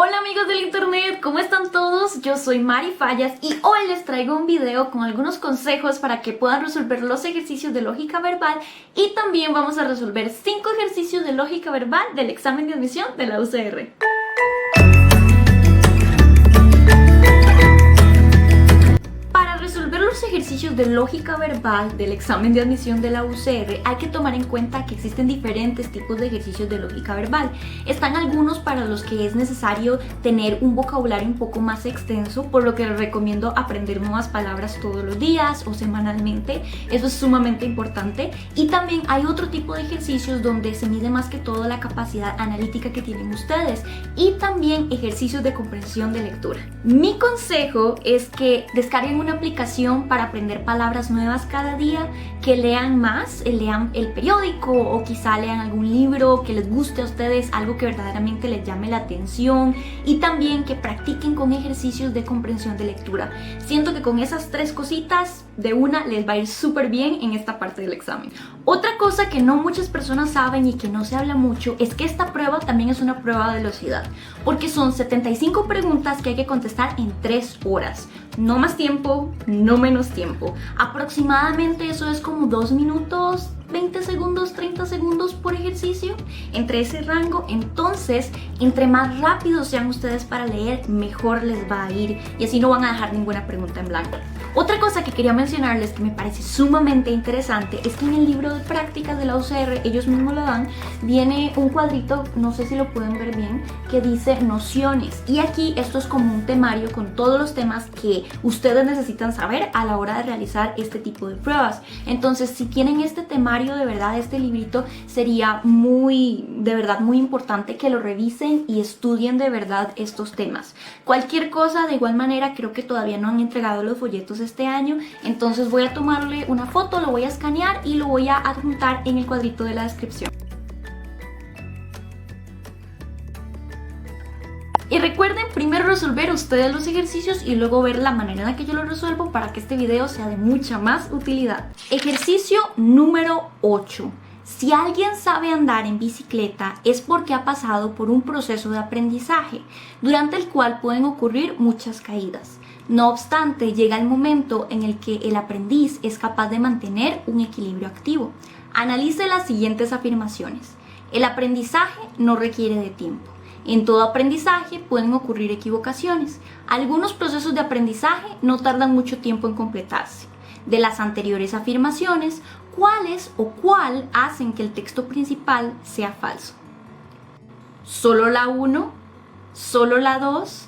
Hola amigos del internet, ¿cómo están todos? Yo soy Mari Fallas y hoy les traigo un video con algunos consejos para que puedan resolver los ejercicios de lógica verbal y también vamos a resolver 5 ejercicios de lógica verbal del examen de admisión de la UCR. Los ejercicios de lógica verbal del examen de admisión de la UCR hay que tomar en cuenta que existen diferentes tipos de ejercicios de lógica verbal. Están algunos para los que es necesario tener un vocabulario un poco más extenso, por lo que les recomiendo aprender nuevas palabras todos los días o semanalmente. Eso es sumamente importante. Y también hay otro tipo de ejercicios donde se mide más que todo la capacidad analítica que tienen ustedes y también ejercicios de comprensión de lectura. Mi consejo es que descarguen una aplicación para aprender palabras nuevas cada día, que lean más, lean el periódico o quizá lean algún libro que les guste a ustedes, algo que verdaderamente les llame la atención, y también que practiquen con ejercicios de comprensión de lectura. Siento que con esas 3 cositas de una les va a ir súper bien en esta parte del examen. Otra cosa que no muchas personas saben y que no se habla mucho es que esta prueba también es una prueba de velocidad, porque son 75 preguntas que hay que contestar en 3 horas. No más tiempo, no menos tiempo. Aproximadamente eso es como 2 minutos, 20 segundos, 30 segundos por ejercicio, entre ese rango. Entonces, entre más rápidos sean ustedes para leer, mejor les va a ir y así no van a dejar ninguna pregunta en blanco. Otra cosa que quería mencionarles que me parece sumamente interesante es que en el libro de prácticas de la UCR, ellos mismos lo dan, viene un cuadrito, no sé si lo pueden ver bien, que dice nociones, y aquí esto es como un temario con todos los temas que ustedes necesitan saber a la hora de realizar este tipo de pruebas. Entonces, si tienen este temario, de verdad, este librito, sería de verdad muy importante que lo revisen y estudien de verdad estos temas. Cualquier cosa, de igual manera, creo que todavía no han entregado los folletos este año, entonces voy a tomarle una foto, lo voy a escanear y lo voy a adjuntar en el cuadrito de la descripción. Y recuerden primero resolver ustedes los ejercicios y luego ver la manera en la que yo lo resuelvo para que este video sea de mucha más utilidad. Ejercicio número 8. Si alguien sabe andar en bicicleta es porque ha pasado por un proceso de aprendizaje, durante el cual pueden ocurrir muchas caídas. No obstante, llega el momento en el que el aprendiz es capaz de mantener un equilibrio activo. Analice las siguientes afirmaciones. El aprendizaje no requiere de tiempo. En todo aprendizaje pueden ocurrir equivocaciones. Algunos procesos de aprendizaje no tardan mucho tiempo en completarse. De las anteriores afirmaciones, ¿cuáles o cuál hacen que el texto principal sea falso? ¿Solo la 1? ¿Solo la 2?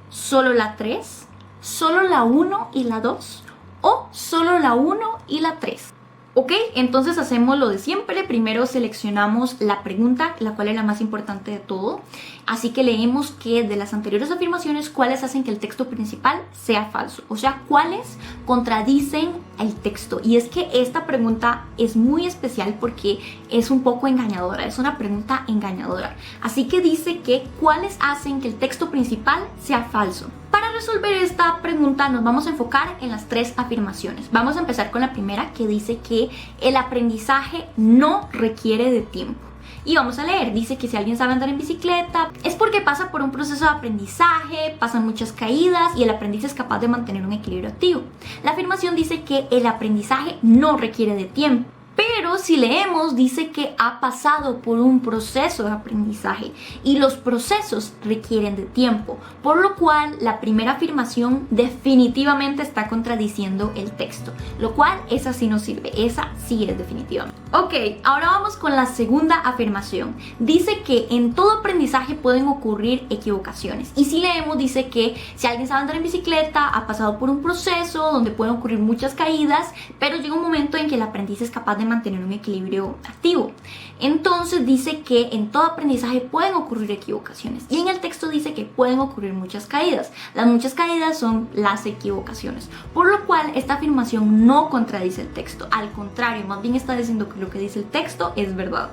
¿Solo la 3? ¿Solo la 1 y la 2? ¿O solo la 1 y la 3? Ok, entonces hacemos lo de siempre. Primero seleccionamos la pregunta, la cual es la más importante de todo. Así que leemos que de las anteriores afirmaciones, ¿cuáles hacen que el texto principal sea falso? O sea, ¿cuáles contradicen el texto? Y es que esta pregunta es muy especial porque es un poco engañadora, es una pregunta engañadora. Así que dice que ¿cuáles hacen que el texto principal sea falso? Para resolver esta pregunta nos vamos a enfocar en las 3 afirmaciones. Vamos a empezar con la primera, que dice que el aprendizaje no requiere de tiempo. Y vamos a leer, dice que si alguien sabe andar en bicicleta es porque pasa por un proceso de aprendizaje, pasan muchas caídas y el aprendiz es capaz de mantener un equilibrio activo. La afirmación dice que el aprendizaje no requiere de tiempo. Pero si leemos, dice que ha pasado por un proceso de aprendizaje y los procesos requieren de tiempo, por lo cual la primera afirmación definitivamente está contradiciendo el texto, lo cual esa sí no sirve, esa sí es definitivamente. Ok, ahora vamos con la segunda afirmación. Dice que en todo aprendizaje pueden ocurrir equivocaciones, y si leemos dice que si alguien sabe andar en bicicleta ha pasado por un proceso donde pueden ocurrir muchas caídas, pero llega un momento en que el aprendiz es capaz de mantener un equilibrio activo. Entonces dice que en todo aprendizaje pueden ocurrir equivocaciones, y en el texto dice que pueden ocurrir muchas caídas. Las muchas caídas son las equivocaciones, por lo cual esta afirmación no contradice el texto, al contrario, más bien está diciendo que lo que dice el texto es verdad.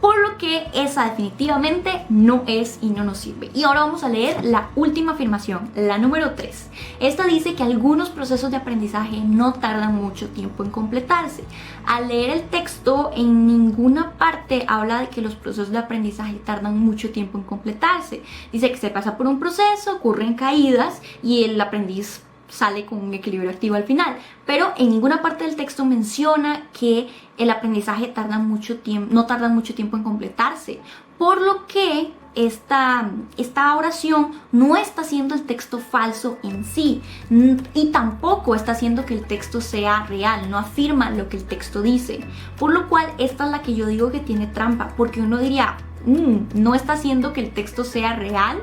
Por lo que esa definitivamente no es y no nos sirve. Y ahora vamos a leer la última afirmación, la número 3. Esta dice que algunos procesos de aprendizaje no tardan mucho tiempo en completarse. Al leer el texto, en ninguna parte habla de que los procesos de aprendizaje tardan mucho tiempo en completarse. Dice que se pasa por un proceso, ocurren caídas y el aprendiz sale con un equilibrio activo al final, pero en ninguna parte del texto menciona que el aprendizaje no tarda mucho tiempo en completarse, por lo que esta oración no está haciendo el texto falso en sí y tampoco está haciendo que el texto sea real, no afirma lo que el texto dice, por lo cual esta es la que yo digo que tiene trampa, porque uno diría, no está haciendo que el texto sea real,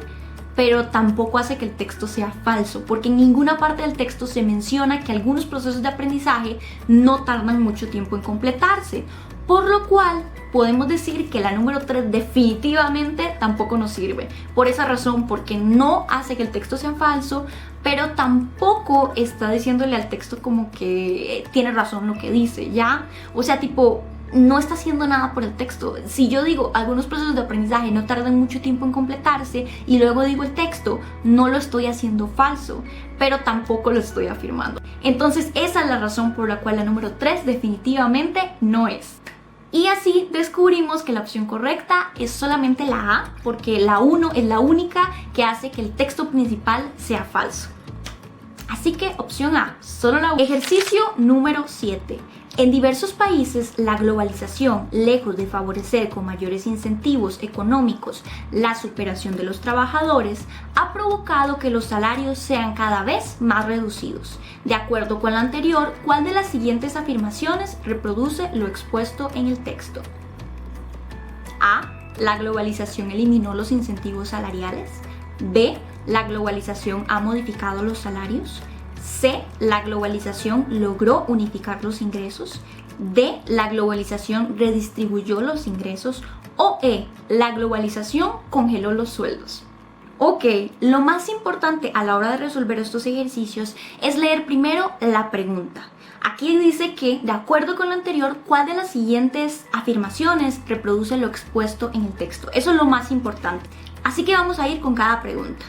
pero tampoco hace que el texto sea falso, porque en ninguna parte del texto se menciona que algunos procesos de aprendizaje no tardan mucho tiempo en completarse, por lo cual podemos decir que la número 3 definitivamente tampoco nos sirve. Por esa razón, porque no hace que el texto sea falso, pero tampoco está diciéndole al texto como que tiene razón lo que dice, ¿ya? O sea, tipo, no está haciendo nada por el texto. Si yo digo algunos procesos de aprendizaje no tardan mucho tiempo en completarse y luego digo el texto, no lo estoy haciendo falso, pero tampoco lo estoy afirmando. Entonces esa es la razón por la cual la número 3 definitivamente no es. Y así descubrimos que la opción correcta es solamente la A, porque la 1 es la única que hace que el texto principal sea falso. Así que opción A, solo la 1. Ejercicio número 7. En diversos países, la globalización, lejos de favorecer con mayores incentivos económicos la superación de los trabajadores, ha provocado que los salarios sean cada vez más reducidos. De acuerdo con la anterior, ¿cuál de las siguientes afirmaciones reproduce lo expuesto en el texto? A. La globalización eliminó los incentivos salariales. B. La globalización ha modificado los salarios. C. La globalización logró unificar los ingresos. D. La globalización redistribuyó los ingresos. O E. La globalización congeló los sueldos. Ok, lo más importante a la hora de resolver estos ejercicios es leer primero la pregunta. Aquí dice que, de acuerdo con lo anterior, ¿cuál de las siguientes afirmaciones reproduce lo expuesto en el texto? Eso es lo más importante. Así que vamos a ir con cada pregunta.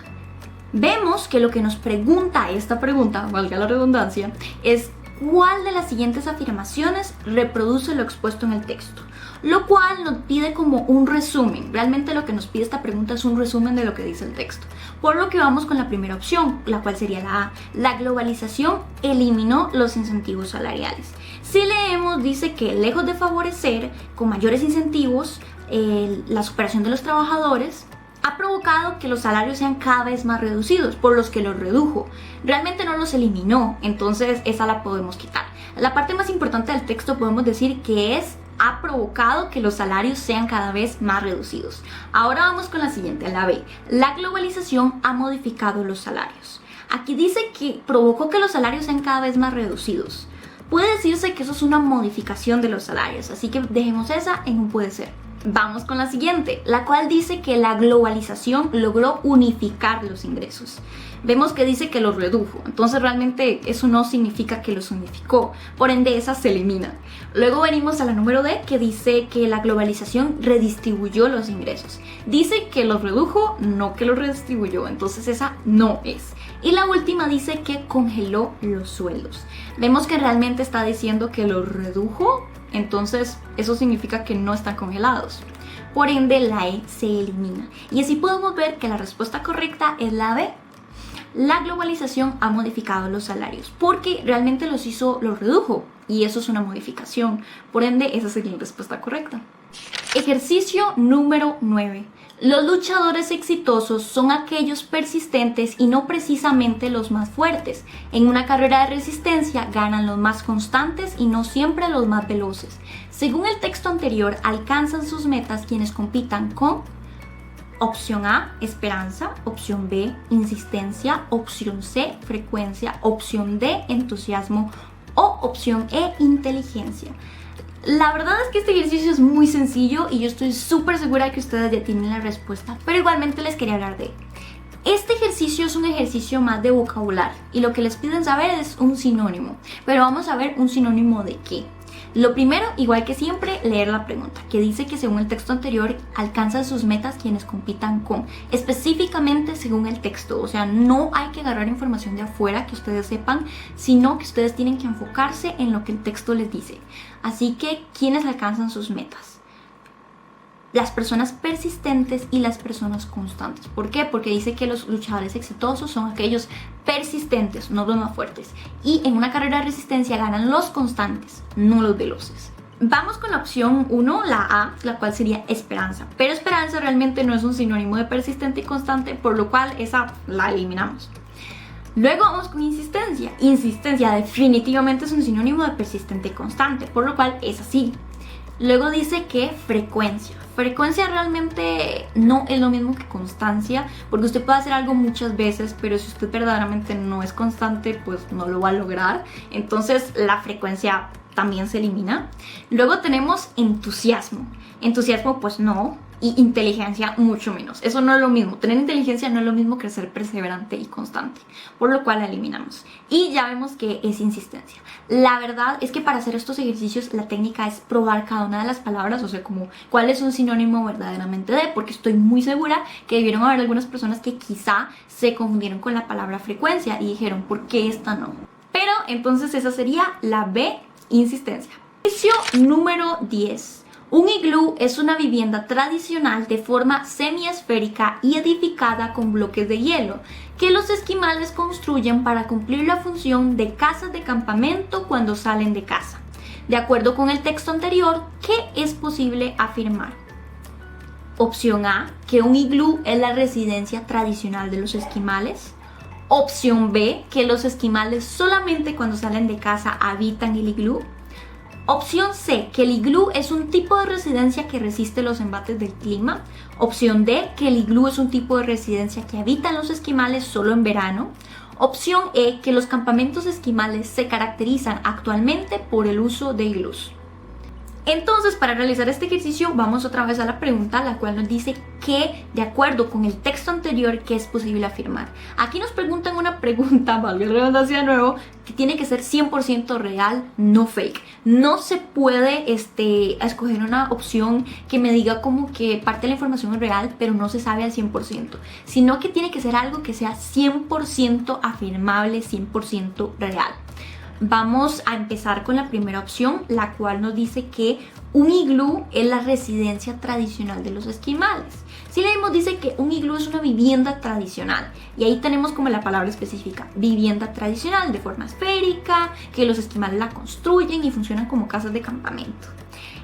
Vemos que lo que nos pregunta esta pregunta, valga la redundancia, es ¿cuál de las siguientes afirmaciones reproduce lo expuesto en el texto? Lo cual nos pide como un resumen. Realmente lo que nos pide esta pregunta es un resumen de lo que dice el texto. Por lo que vamos con la primera opción, la cual sería la A. La globalización eliminó los incentivos salariales. Si leemos, dice que lejos de favorecer con mayores incentivos la superación de los trabajadores, ha provocado que los salarios sean cada vez más reducidos, por los que los redujo. Realmente no los eliminó, entonces esa la podemos quitar. La parte más importante del texto podemos decir que ha provocado que los salarios sean cada vez más reducidos. Ahora vamos con la siguiente, la B. La globalización ha modificado los salarios. Aquí dice que provocó que los salarios sean cada vez más reducidos. Puede decirse que eso es una modificación de los salarios, así que dejemos esa en un puede ser. Vamos con la siguiente, la cual dice que la globalización logró unificar los ingresos. Vemos que dice que los redujo, entonces realmente eso no significa que los unificó, por ende esa se elimina. Luego venimos a la número D, que dice que la globalización redistribuyó los ingresos. Dice que los redujo, no que los redistribuyó, entonces esa no es. Y la última dice que congeló los sueldos. Vemos que realmente está diciendo que los redujo, entonces eso significa que no están congelados. Por ende la E se elimina. Y así podemos ver que la respuesta correcta es la B. La globalización ha modificado los salarios porque realmente los redujo y eso es una modificación. Por ende esa sería la respuesta correcta. Ejercicio número 9. Los luchadores exitosos son aquellos persistentes y no precisamente los más fuertes. En una carrera de resistencia ganan los más constantes y no siempre los más veloces. Según el texto anterior, alcanzan sus metas quienes compitan con opción A, esperanza, opción B, insistencia, opción C, frecuencia, opción D, entusiasmo o opción E, inteligencia. La verdad es que este ejercicio es muy sencillo y yo estoy súper segura de que ustedes ya tienen la respuesta, pero igualmente les quería hablar de él. Este ejercicio es un ejercicio más de vocabulario y lo que les piden saber es un sinónimo, pero vamos a ver un sinónimo de qué. Lo primero, igual que siempre, leer la pregunta, que dice que según el texto anterior alcanzan sus metas quienes compitan con, específicamente según el texto, o sea, no hay que agarrar información de afuera que ustedes sepan, sino que ustedes tienen que enfocarse en lo que el texto les dice. Así que, ¿quiénes alcanzan sus metas? Las personas persistentes y las personas constantes. ¿Por qué? Porque dice que los luchadores exitosos son aquellos persistentes, no los más fuertes. Y en una carrera de resistencia ganan los constantes, no los veloces. Vamos con la opción 1, la A, la cual sería esperanza. Pero esperanza realmente no es un sinónimo de persistente y constante, por lo cual esa la eliminamos. Luego vamos con insistencia. Insistencia definitivamente es un sinónimo de persistente y constante, por lo cual es así. Luego dice que frecuencia. Frecuencia realmente no es lo mismo que constancia, porque usted puede hacer algo muchas veces, pero si usted verdaderamente no es constante, pues no lo va a lograr. Entonces la frecuencia también se elimina. Luego tenemos entusiasmo. Entusiasmo pues no. Y inteligencia mucho menos. Eso no es lo mismo. Tener inteligencia no es lo mismo que ser perseverante y constante, por lo cual la eliminamos. Y ya vemos que es insistencia. La verdad es que para hacer estos ejercicios la técnica es probar cada una de las palabras, o sea, como cuál es un sinónimo verdaderamente de, porque estoy muy segura que debieron haber algunas personas que quizá se confundieron con la palabra frecuencia y dijeron, ¿por qué esta no? Pero entonces esa sería la B, insistencia. Ejercicio número 10. Un iglú es una vivienda tradicional de forma semiesférica y edificada con bloques de hielo que los esquimales construyen para cumplir la función de casas de campamento cuando salen de casa. De acuerdo con el texto anterior, ¿qué es posible afirmar? Opción A, que un iglú es la residencia tradicional de los esquimales. Opción B, que los esquimales solamente cuando salen de casa habitan el iglú. Opción C, que el iglú es un tipo de residencia que resiste los embates del clima. Opción D, que el iglú es un tipo de residencia que habitan los esquimales solo en verano. Opción E, que los campamentos esquimales se caracterizan actualmente por el uso de iglús. Entonces, para realizar este ejercicio vamos otra vez a la pregunta, la cual nos dice que, de acuerdo con el texto anterior, ¿qué es posible afirmar? Aquí nos preguntan una pregunta, valga la redundancia de nuevo, que tiene que ser 100% real, no fake. No se puede escoger una opción que me diga como que parte de la información es real, pero no se sabe al 100%, sino que tiene que ser algo que sea 100% afirmable, 100% real. Vamos a empezar con la primera opción, la cual nos dice que un iglú es la residencia tradicional de los esquimales. Si leemos, dice que un iglú es una vivienda tradicional, y ahí tenemos como la palabra específica, vivienda tradicional de forma esférica, que los esquimales la construyen y funcionan como casas de campamento.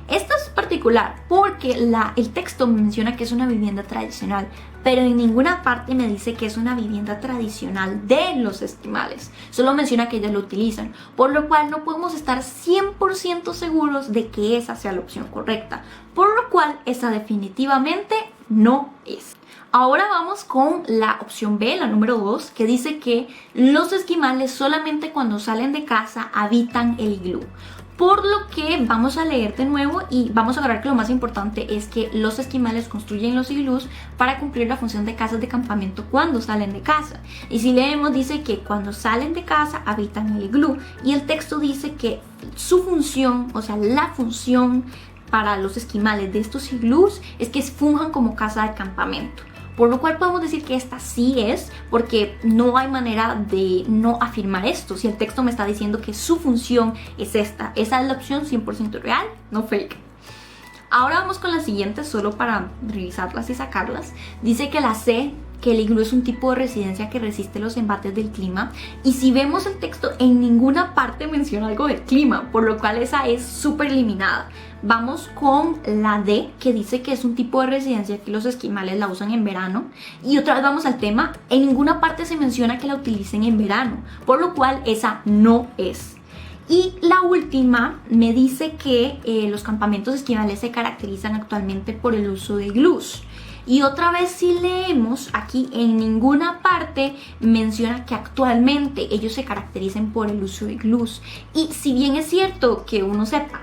Esto es particular porque el texto menciona que es una vivienda tradicional, pero en ninguna parte me dice que es una vivienda tradicional de los esquimales. Solo menciona que ellos lo utilizan, por lo cual no podemos estar 100% seguros de que esa sea la opción correcta, por lo cual esa definitivamente no es. Ahora vamos con la opción B, la número 2, que dice que los esquimales solamente cuando salen de casa habitan el iglú. Por lo que vamos a leer de nuevo y vamos a agarrar que lo más importante es que los esquimales construyen los iglús para cumplir la función de casas de campamento cuando salen de casa. Y si leemos, dice que cuando salen de casa habitan el iglú. Y el texto dice que su función, o sea, la función para los esquimales de estos iglús es que funjan como casa de campamento. Por lo cual podemos decir que esta sí es, porque no hay manera de no afirmar esto. Si el texto me está diciendo que su función es esta, esa es la opción 100% real, no fake. Ahora vamos con la siguiente, solo para revisarlas y sacarlas. Dice que la C, que el iglú es un tipo de residencia que resiste los embates del clima. Y si vemos el texto, en ninguna parte menciona algo del clima, por lo cual esa es súper eliminada. Vamos con la D, que dice que es un tipo de residencia que los esquimales la usan en verano. Y otra vez vamos al tema, en ninguna parte se menciona que la utilicen en verano, por lo cual esa no es. Y la última me dice que los campamentos esquimales se caracterizan actualmente por el uso de iglús. Y otra vez si leemos, aquí en ninguna parte menciona que actualmente ellos se caracterizan por el uso de iglús. Y si bien es cierto que uno sepa,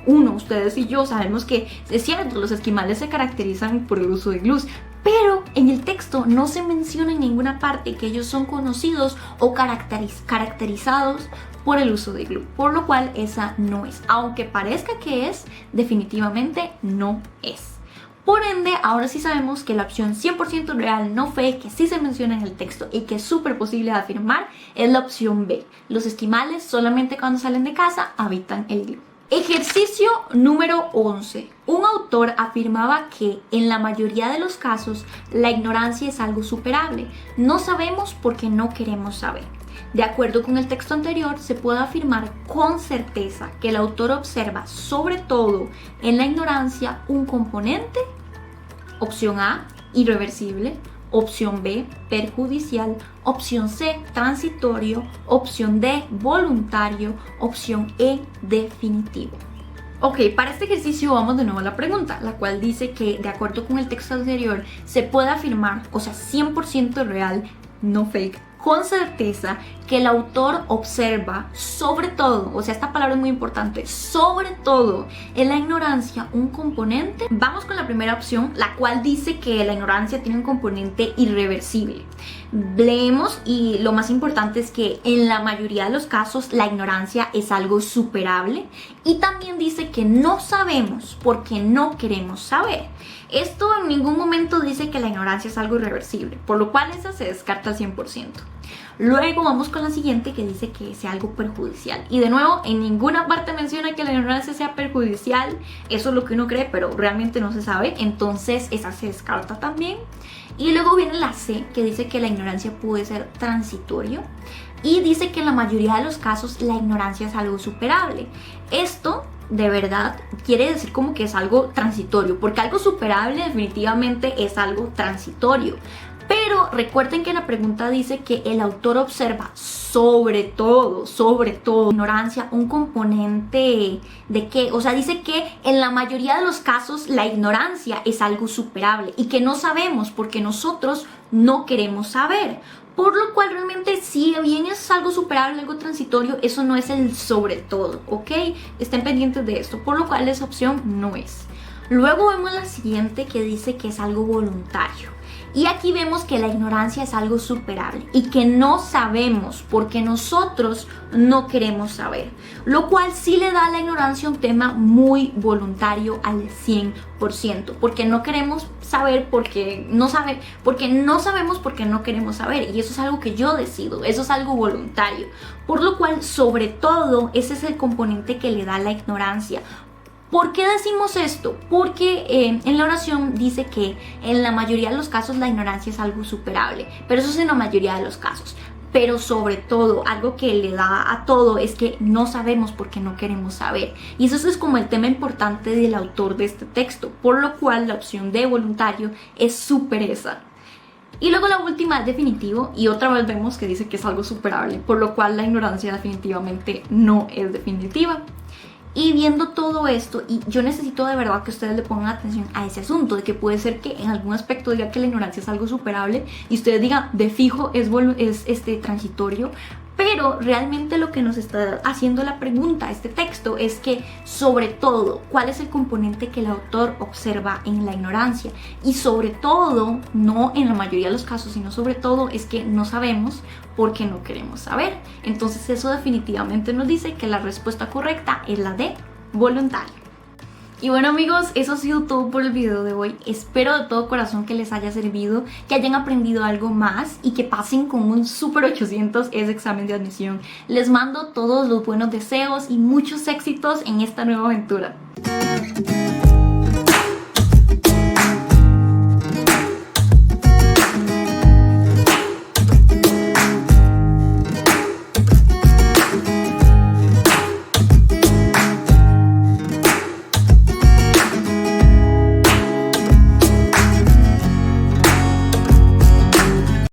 ustedes y yo sabemos que es cierto, los esquimales se caracterizan por el uso de iglús, pero en el texto no se menciona en ninguna parte que ellos son conocidos o caracterizados por el uso de glue, por lo cual esa no es. Aunque parezca que es, definitivamente no es. Por ende, ahora sí sabemos que la opción 100% real, no fake, que sí se menciona en el texto y que es súper posible de afirmar, es la opción B. Los esquimales solamente cuando salen de casa habitan el glue. Ejercicio número 11. Un autor afirmaba que en la mayoría de los casos la ignorancia es algo superable. No sabemos porque no queremos saber. De acuerdo con el texto anterior, se puede afirmar con certeza que el autor observa sobre todo en la ignorancia un componente, opción A, irreversible, opción B, perjudicial, opción C, transitorio, opción D, voluntario, opción E, definitivo. Ok, para este ejercicio vamos de nuevo a la pregunta, la cual dice que de acuerdo con el texto anterior se puede afirmar, o sea, 100% real, no fake, con certeza que el autor observa sobre todo, o sea, esta palabra es muy importante, sobre todo en la ignorancia un componente. Vamos con la primera opción, la cual dice que la ignorancia tiene un componente irreversible. Leemos y lo más importante es que en la mayoría de los casos la ignorancia es algo superable, y también dice que no sabemos porque no queremos saber. Esto en ningún momento dice que la ignorancia es algo irreversible, por lo cual esa se descarta al 100%. Luego vamos con la siguiente, que dice que sea algo perjudicial, y de nuevo en ninguna parte menciona que la ignorancia sea perjudicial. Eso es lo que uno cree, pero realmente no se sabe, entonces esa se descarta también. Y luego viene la C, que dice que la ignorancia puede ser transitorio, y dice que en la mayoría de los casos la ignorancia es algo superable. Esto de verdad quiere decir como que es algo transitorio, porque algo superable definitivamente es algo transitorio. Pero recuerden que la pregunta dice que el autor observa sobre todo, ignorancia, un componente de qué. O sea, dice que en la mayoría de los casos la ignorancia es algo superable y que no sabemos porque nosotros no queremos saber. Por lo cual realmente si bien es algo superable, algo transitorio, eso no es el sobre todo, ¿ok? Estén pendientes de esto, por lo cual esa opción no es. Luego vemos la siguiente, que dice que es algo voluntario. Y aquí vemos que la ignorancia es algo superable y que no sabemos porque nosotros no queremos saber, lo cual sí le da a la ignorancia un tema muy voluntario al 100%, porque no queremos saber porque no sabemos porque no queremos saber, y eso es algo que yo decido, eso es algo voluntario, por lo cual sobre todo ese es el componente que le da la ignorancia. ¿Por qué decimos esto? Porque en la oración dice que en la mayoría de los casos la ignorancia es algo superable, pero eso es en la mayoría de los casos. Pero sobre todo, algo que le da a todo es que no sabemos porque no queremos saber. Y eso es como el tema importante del autor de este texto, por lo cual la opción de voluntario es súper esa. Y luego la última es definitivo, y otra vez vemos que dice que es algo superable, por lo cual la ignorancia definitivamente no es definitiva. Y viendo todo esto, y yo necesito de verdad que ustedes le pongan atención a ese asunto, de que puede ser que en algún aspecto diga que la ignorancia es algo superable y ustedes digan de fijo es transitorio, pero realmente lo que nos está haciendo la pregunta, este texto, es que sobre todo, ¿cuál es el componente que el autor observa en la ignorancia? Y sobre todo, no en la mayoría de los casos, sino sobre todo es que no sabemos porque no queremos saber. Entonces eso definitivamente nos dice que la respuesta correcta es la de voluntario. Y bueno amigos, eso ha sido todo por el video de hoy. Espero de todo corazón que les haya servido, que hayan aprendido algo más y que pasen con un Super 800 ese examen de admisión. Les mando todos los buenos deseos y muchos éxitos en esta nueva aventura.